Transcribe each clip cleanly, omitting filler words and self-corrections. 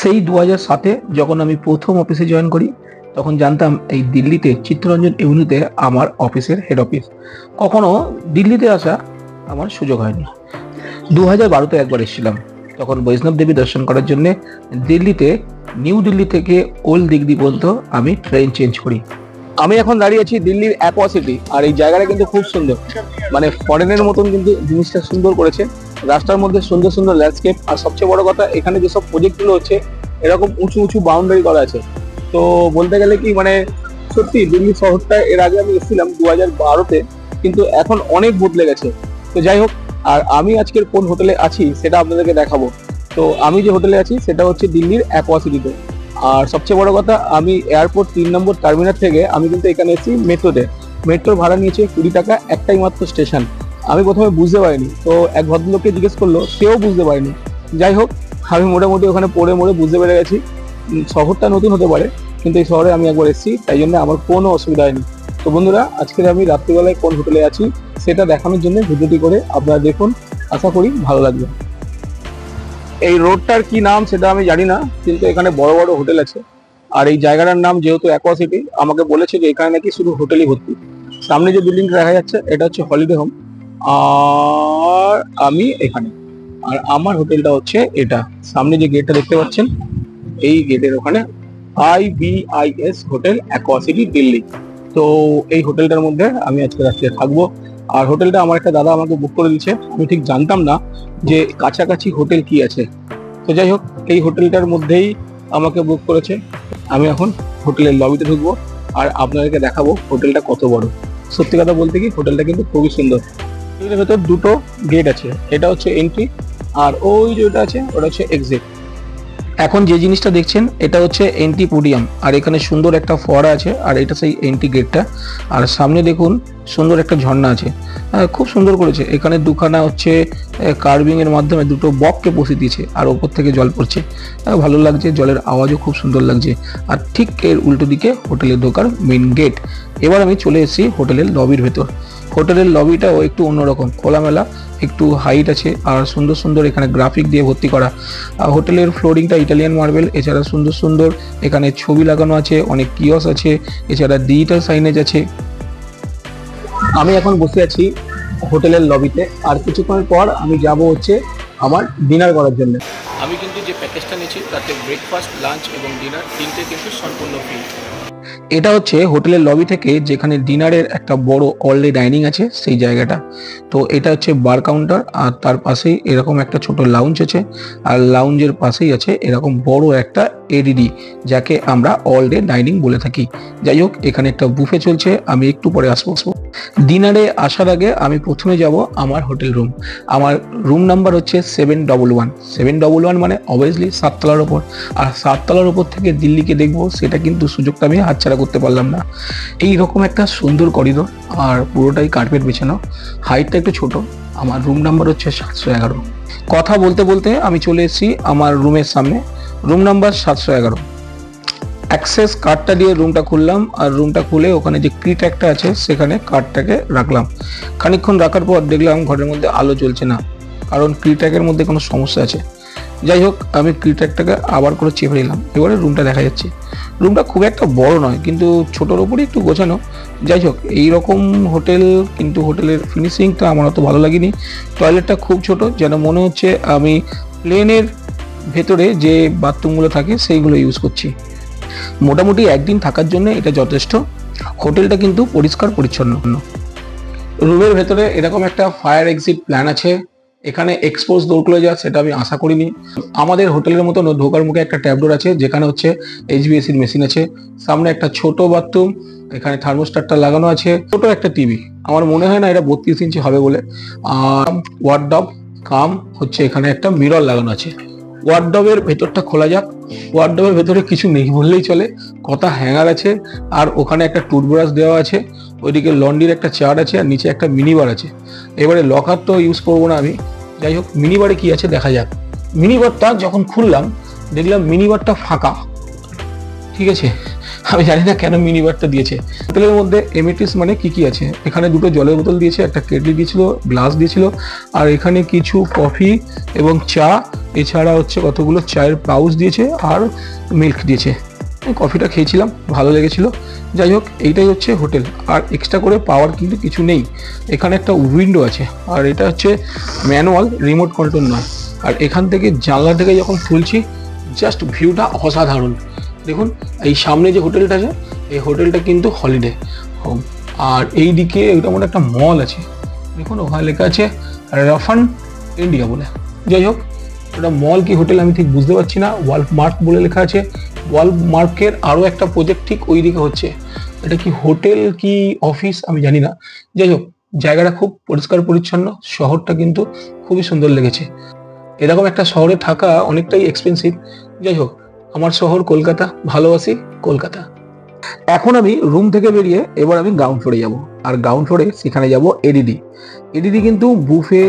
সেই 2007-এ যখন আমি প্রথম অফিসে জয়েন করি, তখন জানতাম এই দিল্লিতে চিত্তরঞ্জন এভিনিউতে আমার অফিসের হেড অফিস। কখনো দিল্লিতে আসা আমার সুযোগ হয়নি। 2012-তে একবার এসেছিলাম, তখন বৈষ্ণব দেবী দর্শন করার জন্য দিল্লিতে নিউ দিল্লি থেকে ওল্ড দিল্লি পর্যন্ত আমি ট্রেন চেঞ্জ করি। আমি এখন দাঁড়িয়ে আছি দিল্লির অ্যাকোয়া সিটি, আর এই জায়গাটা কিন্তু খুব সুন্দর, মানে ফরেনের মতন কিন্তু জিনিসটা সুন্দর করেছে। রাস্তার মধ্যে সুন্দর সুন্দর ল্যান্ডস্কেপ, আর সবচেয়ে বড় কথা এখানে যেসব প্রজেক্টগুলো হচ্ছে এরকম উঁচু উঁচু বাউন্ডারি করা আছে। তো বলতে গেলে কি মানে সত্যি দিল্লি শহরটা এর আগে আমি এসেছিলাম 2012-তে, কিন্তু এখন অনেক বদলে গেছে। তো যাই হোক, আর আমি আজকের কোন হোটেলে আছি সেটা আপনাদেরকে দেখাবো। তো আমি যে হোটেলে আছি সেটা হচ্ছে দিল্লির অ্যাকোয়া সিটিতে। আর সবচেয়ে বড় কথা, আমি এয়ারপোর্ট 3 নম্বর টার্মিনাল থেকে আমি কিন্তু এখানে এসেছি মেট্রোতে। মেট্রোর ভাড়া নিয়েছে 20 টাকা, একটাই মাত্র স্টেশন। আমি প্রথমে বুঝতে পারিনি, তো এক ভদ্রলোককে জিজ্ঞেস করলো, সেও বুঝতে পারেনি। যাই হোক, আমি মোটামুটি ওখানে পড়ে বুঝতে পেরে গেছি। শহরটা নতুন হতে পারে, কিন্তু এই শহরে আমি একবার এসেছি, তাই জন্য আমার কোনো অসুবিধা হয়নি। তো বন্ধুরা, আজকের আমি রাত্রিবেলায় কোন হোটেলে আছি সেটা দেখানোর জন্য ভিডিওটি করে আপনারা দেখুন, আশা করি ভালো লাগবে। এই রোডটার কি নাম সেটা আমি জানি না, কিন্তু এখানে বড় বড় হোটেল আছে। আর এই জায়গাটার নাম যেহেতু অ্যাকোয়া সিটি, আমাকে বলেছে যে এখানে নাকি শুধু হোটেলই ভর্তি। সামনে যে বিল্ডিংটা দেখা যাচ্ছে এটা হচ্ছে হলিডে হোম, আর আমি এখানে, আর আমার হোটেলটা হচ্ছে এটা। সামনে যে গেটটা দেখতে পাচ্ছেন, এই গেটের ওখানে IBIS hotel aqua city Delhi. তো এই হোটেলটার মধ্যে আমি আজকে রাত্রে থাকবো। আর হোটেলটা আমার একটা দাদা আমাকে বুক করে দিচ্ছে, আমি ঠিক জানতাম না যে কাছাকাছি হোটেল কি আছে। তো যাই হোক, এই হোটেলটার মধ্যেই আমাকে বুক করেছে। আমি এখন হোটেলের লবিতে ঢুকবো, আর আপনাদেরকে দেখাবো হোটেলটা কত বড়। সত্যি কথা বলতে কি, হোটেলটা কিন্তু খুবই সুন্দর। হোটেলের ভেতর দুটো গেট আছে, এটা হচ্ছে এন্ট্রি, আর ওই যেটা আছে ওটা হচ্ছে এক্সিট। এখন যে জিনিসটা দেখছেন এটা হচ্ছে এন্ট্রি পোডিয়াম, আর এখানে সুন্দর একটা ফোয়ারা আছে, আর এটা সেই এন্ট্রি গেটটা। আর সামনে দেখুন সুন্দর একটা ঝর্ণা আছে, খুব সুন্দর করেছে। এখানে দুখানা হচ্ছে কার্ভিং এর মাধ্যমে দুটো বককে বসিয়ে দিয়েছে, আর ওপর থেকে জল পড়ছে, ভালো লাগছে, জলের আওয়াজও খুব সুন্দর লাগছে। আর ঠিক এর উল্টো দিকে হোটেলে ঢোকার মেইন গেট। এবার আমি চলে এসেছি হোটেলের লবির ভেতর। হোটেলের লবিটাও একটু অন্যরকম, খোলামেলা, একটু হাইট আছে, আর সুন্দর সুন্দর এখানে গ্রাফিক দিয়ে ভর্তি করা। হোটেলের ফ্লোরিংটা ইটালিয়ান মার্বেল, এছাড়া সুন্দর সুন্দর এখানে ছবি লাগানো আছে, অনেক কিয়স আছে, এছাড়া ডিজিটাল সাইনেজ আছে। আমি এখন বসে আছি হোটেলের লবিতে, আর কিছুক্ষণের পর আমি যাব হচ্ছে আমার ডিনার করার জন্য। আমি কিন্তু যে প্যাকেজটা নিয়েছি তাতে ব্রেকফাস্ট, লাঞ্চ এবং ডিনার তিনটে কিন্তু সম্পূর্ণ ফ্রি। এটা হচ্ছে হোটেলের লবি থেকে যেখানে ডিনারের একটা বড় অল ডে ডাইনিং আছে সেই জায়গাটা। তো এটা হচ্ছে বার কাউন্টার, আর তার পাশেই এরকম একটা ছোট লাউঞ্জ আছে, আর লাউঞ্জের পাশেই আছে এরকম বড় একটা ADD, যাকে আমরা অল ডে ডাইনিং বলে থাকি। যাই হোক, এখানে একটা বুফে চলছে, আমি একটু পরে আসবো। ডিনারে আসার আগে আমি প্রথমে যাব আমার হোটেল রুম। আমার রুম নাম্বার হচ্ছে 711। 711 মানে অবভিয়াসলি 7 তলার ওপর, আর 7 তলার ওপর থেকে দিল্লিকে দেখবো সেটা কিন্তু সুযোগটা আমি হাতছাড়া করতে পারলাম না। এইরকম একটা সুন্দর করিডোর, আর পুরোটাই কার্পেট বিছানো, হাইটটা একটু ছোট। আমার রুম নাম্বার হচ্ছে 711। কথা বলতে বলতে আমি চলে এসেছি আমার রুমের সামনে, রুম নাম্বার 711। অ্যাক্সেস কার্ডটা দিয়ে রুমটা খুললাম, আর রুমটা খুলে ওখানে যে কি ট্যাগটা আছে সেখানে কার্ডটাকে রাখলাম। খানিকক্ষণ রাখার পর দেখলাম ঘরের মধ্যে আলো জ্বলছে না, কারণ কি ট্যাগের মধ্যে কোনো সমস্যা আছে। যাই হোক, আমি কি ট্যাগটাকে আবার করে চেপে নিলাম, এবারে রুমটা দেখা যাচ্ছে। রুমটা খুব একটা বড় নয়, কিন্তু ছোটোর ওপরই একটু গোছানো। যাই হোক, এইরকম হোটেল, কিন্তু হোটেলের ফিনিশিংটা আমার অত ভালো লাগেনি। টয়লেটটা খুব ছোট, যেন মনে হচ্ছে আমি প্লেনের ভেতরে যে বাথরুমগুলো থাকে সেইগুলো ইউজ করছি। মোটামুটি একদিন থাকার জন্য এটা যথেষ্ট। হোটেলটা কিন্তু পরিষ্কার পরিচ্ছন্ন। রুমের ভেতরে এরকম একটা ফায়ার এক্সিট প্ল্যান আছে। এখানে এক্সপোজ ডোর ক্লোজার, সেটা আমি আশা করিনি। আমাদের হোটেলের মতো ঢোকার মুখে একটা ট্যাপ ডোর আছে, যেখানে হচ্ছে HVAC মেশিন আছে। সামনে একটা ছোট বাথরুম, এখানে থার্মোস্ট্যাটটা লাগানো আছে, ছোট একটা টিভি। আমার মনে হয় না এটা 32 ইঞ্চি হবে বলে। আর ওয়ার্ডরোব কাম হচ্ছে এখানে একটা মিরর লাগানো আছে। ওয়ার্ডরোবের ভেতরটা খোলা যাক। ওয়ার্ডরোবের ভেতরে কিছু নেই বললেই চলে, কটা হ্যাঙ্গার আছে, আর ওখানে একটা টুথব্রাশ দেওয়া আছে। ওইদিকে লন্ড্রির একটা চেয়ার আছে, আর নিচে একটা মিনি বার আছে। এবারে লকার তো ইউজ করবো না আমি। যাই হোক, মিনি বারে কি আছে দেখা যাক। মিনি বারটা যখন খুললাম দেখলাম মিনি বারটা ফাঁকা, ঠিক আছে। আমি জানি না কেন মিনি বারটা দিয়েছে। হোটেলের মধ্যে এমিটিস মানে কি কি আছে, এখানে দুটো জলের বোতল দিয়েছে, একটা কেটলি দিয়েছিল, গ্লাস দিয়েছিল, আর এখানে কিছু কফি এবং চা, এছাড়া হচ্ছে কতগুলো চায়ের পাউচ দিয়েছে আর মিল্ক দিয়েছে। কফিটা খেয়েছিলাম, ভালো লেগেছিল। যাই হোক, এইটাই হচ্ছে হোটেল, আর এক্সট্রা করে পাওয়ার কিন্তু কিছু নেই। এখানে একটা উইন্ডো আছে, আর এটা হচ্ছে ম্যানুয়াল, রিমোট কন্ট্রোল নয়। আর এখান থেকে জানলা থেকে যখন খুলছি, জাস্ট ভিউটা অসাধারণ। দেখুন এই সামনে যে হোটেলটা আছে, এই হোটেলটা কিন্তু হলিডে হোম। আর এই দিকে ওইটা মনে একটা মল আছে, দেখুন ওখানে লেখা আছে রাফান ইন্ডিয়া বলে। যাই হোক, ওটা মল কি হোটেল আমি ঠিক বুঝতে পারছি না। ওয়ালফ মার্ক বলে লেখা আছে। ওয়ালফ মার্কের আরও একটা প্রজেক্ট ঠিক ওই দিকে হচ্ছে। এটা কি হোটেল কি অফিস আমি জানি না। যাই হোক, জায়গাটা খুব পরিষ্কার পরিচ্ছন্ন, শহরটা কিন্তু খুবই সুন্দর লেগেছে। এরকম একটা শহরে থাকা অনেকটাই এক্সপেন্সিভ। যাই হোক, আমার শহর কলকাতা, ভালোবাসি কলকাতা। এখন আমি রুম থেকে বেরিয়ে এবার আমি গ্রাউন্ড ফ্লোরে যাব, আর গ্রাউন্ড ফ্লোরে সেখানে যাব এডিডি। এডিডি কিন্তু বুফে,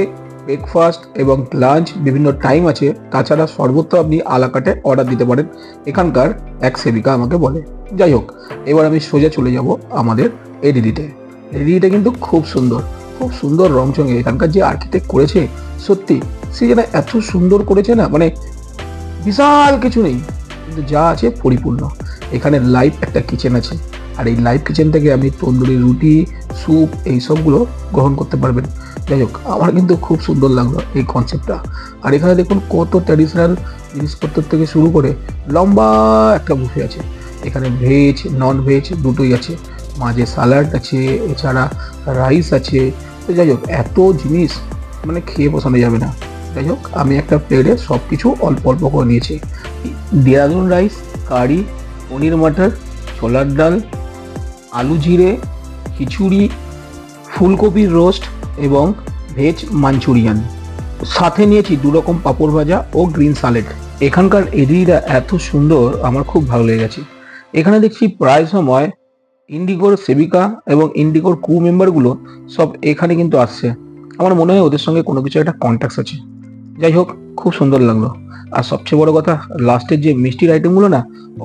ব্রেকফাস্ট এবং লাঞ্চ বিভিন্ন টাইম আছে। তাছাড়া সর্বত্র আপনি আলাকাটে অর্ডার দিতে পারেন, এখানকার এক সেবিকা আমাকে বলে। যাই হোক, এবার আমি সোজা চলে যাব আমাদের এডিডিতে। এডিডিটা কিন্তু খুব সুন্দর, খুব সুন্দর রংচঙে। এখানকার যে আর্কিটেক্ট করেছে, সত্যি সে যেন এত সুন্দর করেছে না, মানে বিশাল কিছু নেই, কিন্তু যা আছে পরিপূর্ণ। এখানে লাইভ একটা কিচেন আছে, আর এই লাইভ কিচেন থেকে আপনি তন্দুরি রুটি, স্যুপ এই সবগুলো গ্রহণ করতে পারবেন। যাই হোক, আমার কিন্তু খুব সুন্দর লাগলো এই কনসেপ্টটা। আর এখানে দেখুন কত ট্র্যাডিশনাল জিনিসপত্র থেকে শুরু করে লম্বা একটা বুফে আছে। এখানে ভেজ নন ভেজ দুটোই আছে, মাঝে স্যালাড আছে, এছাড়া রাইস আছে। তো যাই হোক, এত জিনিস মানে খেয়ে বসানো যাবে না। যাই হোক, আমি একটা প্লেটে সব কিছু অল্প অল্প করে নিয়েছি। দেরাদুন রাইস, কারি, পনির মটর, ছোলার ডাল, আলু জিরে, খিচুড়ি, ফুলকপির রোস্ট এবং ভেজ মাঞ্চুরিয়ান। সাথে নিয়েছি 2 রকম পাঁপড় ভাজা ও গ্রিন স্যালাড। এখানকার এরিয়াটা এত সুন্দর, আমার খুব ভালো লেগেছে। এখানে দেখছি প্রায় সময় ইন্ডিগোর সেবিকা এবং ইন্ডিগোর ক্রু মেম্বারগুলো সব এখানে কিন্তু আসছে। আমার মনে হয় ওদের সঙ্গে কোনো কিছু একটা কন্ট্যাক্ট আছে। যাই হোক, খুব সুন্দর লাগলো। আর সবচেয়ে বড় কথা, লাস্টের যে মিষ্টির আইটেমগুলো না,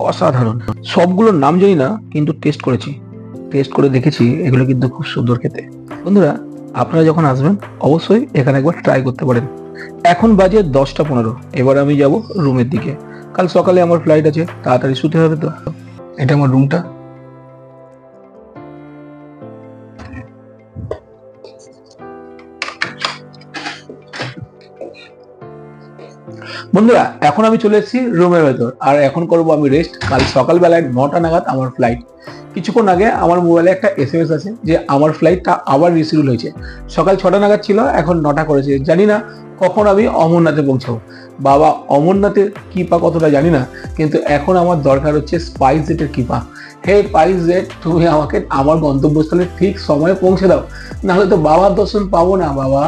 অসাধারণ। সবগুলোর নাম জানি না, কিন্তু টেস্ট করেছি, টেস্ট করে দেখেছি, এগুলো কিন্তু খুব সুন্দর খেতে। বন্ধুরা, আপনারা যখন আসবেন অবশ্যই এখানে একবার ট্রাই করতে পারেন। এখন বাজে 10টা 15, এবার আমি যাব রুমের দিকে। কাল সকালে আমার ফ্লাইট আছে, তাড়াতাড়ি শুতে হবে। তো এটা আমার রুমটা। বন্ধুরা, এখন আমি চলে এসেছি রুমের ভেতর, আর এখন করবো আমি রেস্ট। কাল সকালবেলায় 9টা নাগাদ আমার ফ্লাইট। কিছুক্ষণ আগে আমার মোবাইলে একটা SMS আছে যে আমার ফ্লাইটটা আবার রিশিডিউল হয়েছে। সকাল 6টা নাগাদ ছিল, এখন 9টা করেছে। জানি না কখন আমি অমরনাথে পৌঁছাবো। বাবা অমরনাথের কৃপা কতটা জানি না, কিন্তু এখন আমার দরকার হচ্ছে স্পাইস জেটের কৃপা। হে স্পাইস জেট, তুমি আমাকে আমার গন্তব্যস্থলে ঠিক সময়ে পৌঁছে দাও, নাহলে তো বাবার দর্শন পাবো না বাবা।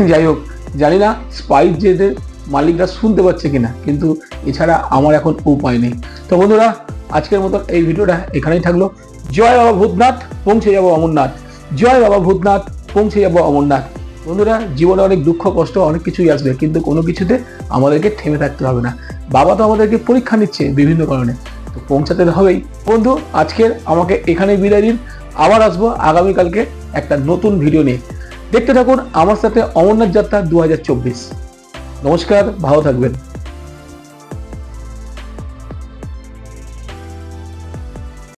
যাই হোক, জানি না স্পাইস জেটের মালিকরা শুনতে পাচ্ছে কিনা, কিন্তু এছাড়া আমার এখন উপায় নেই। তো বন্ধুরা, আজকের মতন এই ভিডিওটা এখানেই থাকলো। জয় বাবা ভূতনাথ, পৌঁছে যাবো অমরনাথ। জয় বাবা ভূতনাথ, পৌঁছে যাবো অমরনাথ। বন্ধুরা, জীবনে অনেক দুঃখ কষ্ট অনেক কিছুই আসবে, কিন্তু কোনো কিছুতে আমাদেরকে থেমে থাকতে হবে না। বাবা তো আমাদেরকে পরীক্ষা নিচ্ছে বিভিন্ন কারণে, তো পৌঁছাতে হবেই। বন্ধু, আজকের আমাকে এখানে বিদায় দিন। আবার আসবো আগামীকালকে একটা নতুন ভিডিও নিয়ে। দেখতে থাকুন আমার সাথে অমরনাথ যাত্রা 2024। নমস্কার, ভালো থাকবেন।